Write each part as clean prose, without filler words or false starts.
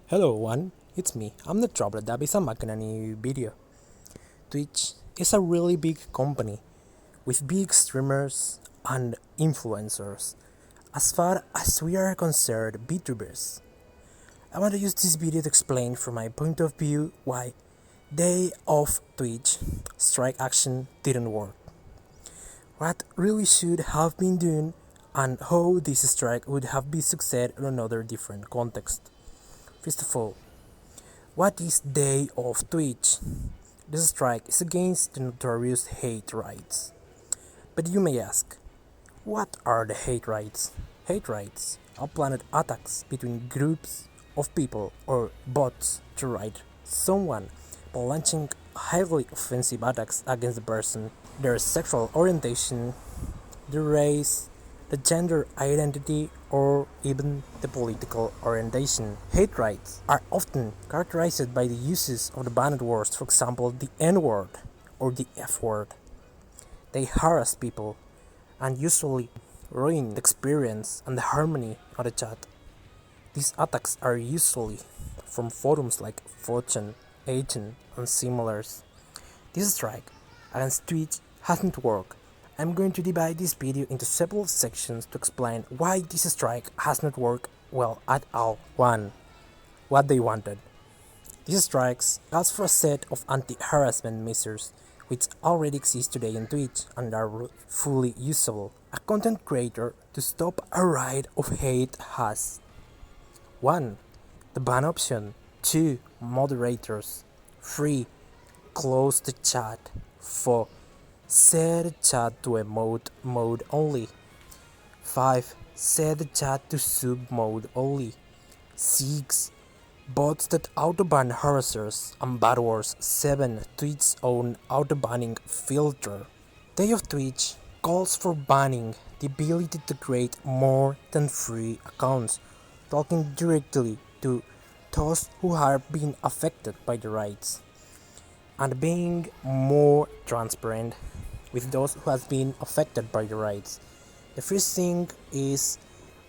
Hello everyone, it's me. I'm the Trouble that is making a new video. Twitch is a really big company with big streamers and influencers. As far as we are concerned, VTubers. I want to use this video to explain from my point of view why ADayOffTwitch strike action didn't work. What really should have been done and how this strike would have been succeed in another different context. First of all, what is ADayOffTwitch? This strike is against the notorious hate raids. But you may ask, what are the hate raids? Hate raids are planned attacks between groups of people or bots to raid someone by launching highly offensive attacks against the person, their sexual orientation, the race, the gender identity, or even the political orientation. Hate raids are often characterized by the uses of the banned words, for example, the N-word or the F-word. They harass people and usually ruin the experience and the harmony of the chat. These attacks are usually from forums like 4chan, 8chan, and similars. This strike against Twitch hasn't worked. I'm going to divide this video into several sections to explain why this strike has not worked well at all. 1. What they wanted. These strikes calls for a set of anti-harassment measures which already exist today in Twitch and are fully usable. A content creator to stop a raid of hate has 1. The ban option. 2. Moderators. 3. Close the chat. 4. Set chat to emote mode only. 5. Set the chat to sub mode only. 6. Bots that auto-ban harassers and bad words. 7. Twitch's own auto-banning filter. ADayOffTwitch calls for banning the ability to create more than 3 accounts, talking directly to those who have been affected by the raids, and being more transparent with those who have been affected by the raids. The first thing is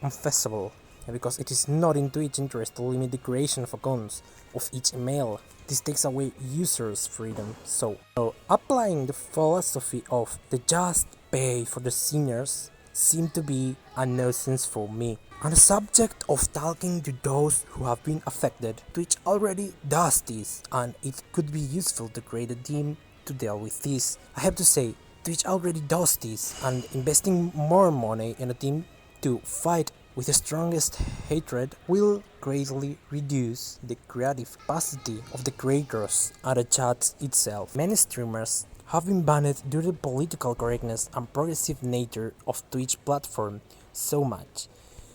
unfeasible, because it is not in Twitch's interest to limit the creation of accounts of each email. This takes away users' freedom. So applying the philosophy of the just pay for the sinners seemed to be a nonsense for me. On the subject of talking to those who have been affected, Twitch already does this, and it could be useful to create a team to deal with this. I have to say, Twitch already does this, and investing more money in a team to fight with the strongest hatred will greatly reduce the creative capacity of the creators and the chat itself. Many streamers have been banned due to the political correctness and progressive nature of Twitch platform so much,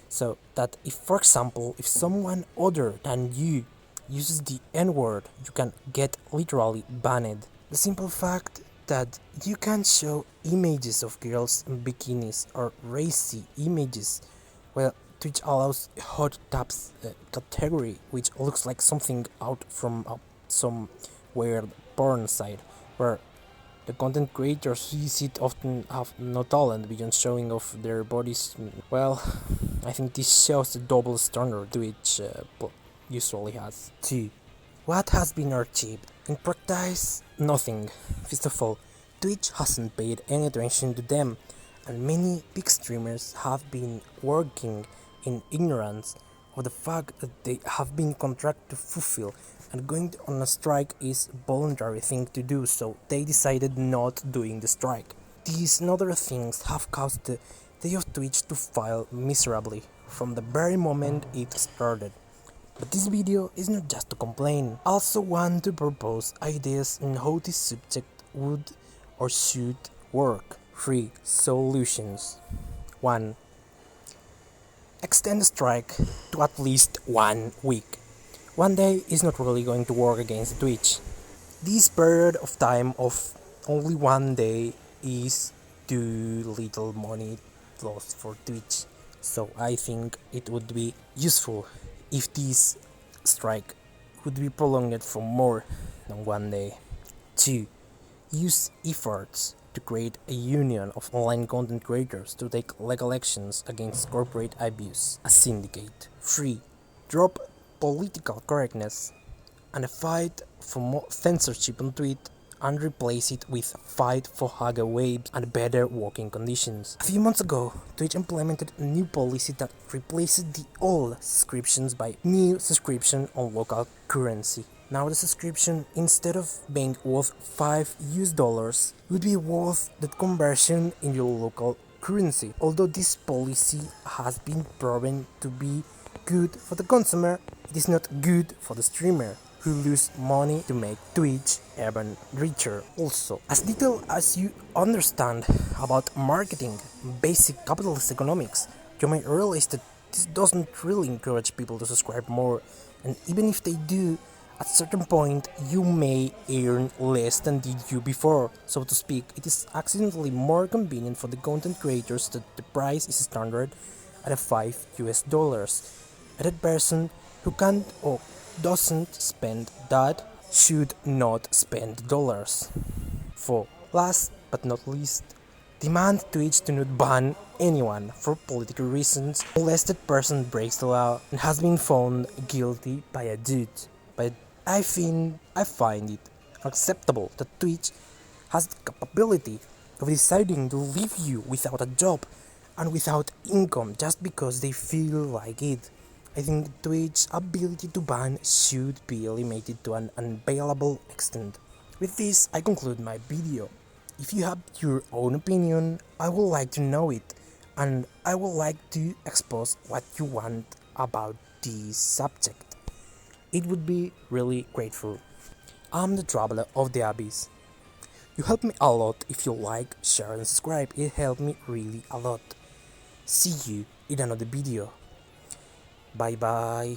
so that if, for example, if someone other than you uses the N-word, you can get literally banned. The simple fact that you can show images of girls in bikinis or racy images, well, Twitch allows hot tubs category, which looks like something out from some weird porn site, where the content creators who use it often have no talent beyond showing off their bodies. Well, I think this shows the double standard Twitch usually has. 2. What has been achieved? In practice, nothing. First of all, Twitch hasn't paid any attention to them, and many big streamers have been working in ignorance of the fact that they have been contracted to fulfill, and going on a strike is a voluntary thing to do, so they decided not doing the strike. These and other things have caused the ADayOffTwitch to fail miserably from the very moment it started. But this video is not just to complain. I also want to propose ideas on how this subject would or should work. 3 solutions. 1. Extend the strike to at least 1 week. 1 day is not really going to work against Twitch. This period of time of only 1 day is too little money lost for Twitch. So I think it would be useful if this strike would be prolonged for more than 1 day. 2. Use efforts to create a union of online content creators to take legal actions against corporate abuse, a syndicate. 3. Drop political correctness and a fight for more censorship on Twitter and replace it with a fight for higher waves and better working conditions. A few months ago, Twitch implemented a new policy that replaced the old subscriptions by new subscription on local currency. Now the subscription, instead of being worth $5 would be worth the conversion in your local currency. Although this policy has been proven to be good for the consumer, it is not good for the streamer, who lose money to make Twitch even richer. Also, as little as you understand about marketing, basic capitalist economics, you may realize that this doesn't really encourage people to subscribe more, and even if they do, at a certain point you may earn less than did you before. So to speak, it is accidentally more convenient for the content creators that the price is standard at a $5. And that person who can't or doesn't spend that should not spend dollars. For last but not least, demand Twitch to not ban anyone for political reasons unless that person breaks the law and has been found guilty by a judge. But I find it acceptable that Twitch has the capability of deciding to leave you without a job and without income just because they feel like it. I think Twitch's ability to ban should be limited to an unbearable extent. With this, I conclude my video. If you have your own opinion, I would like to know it, and I would like to expose what you want about this subject. It would be really grateful. I'm the Traveler of the Abyss. You help me a lot if you like, share and subscribe. It helped me really a lot. See you in another video. Bye bye.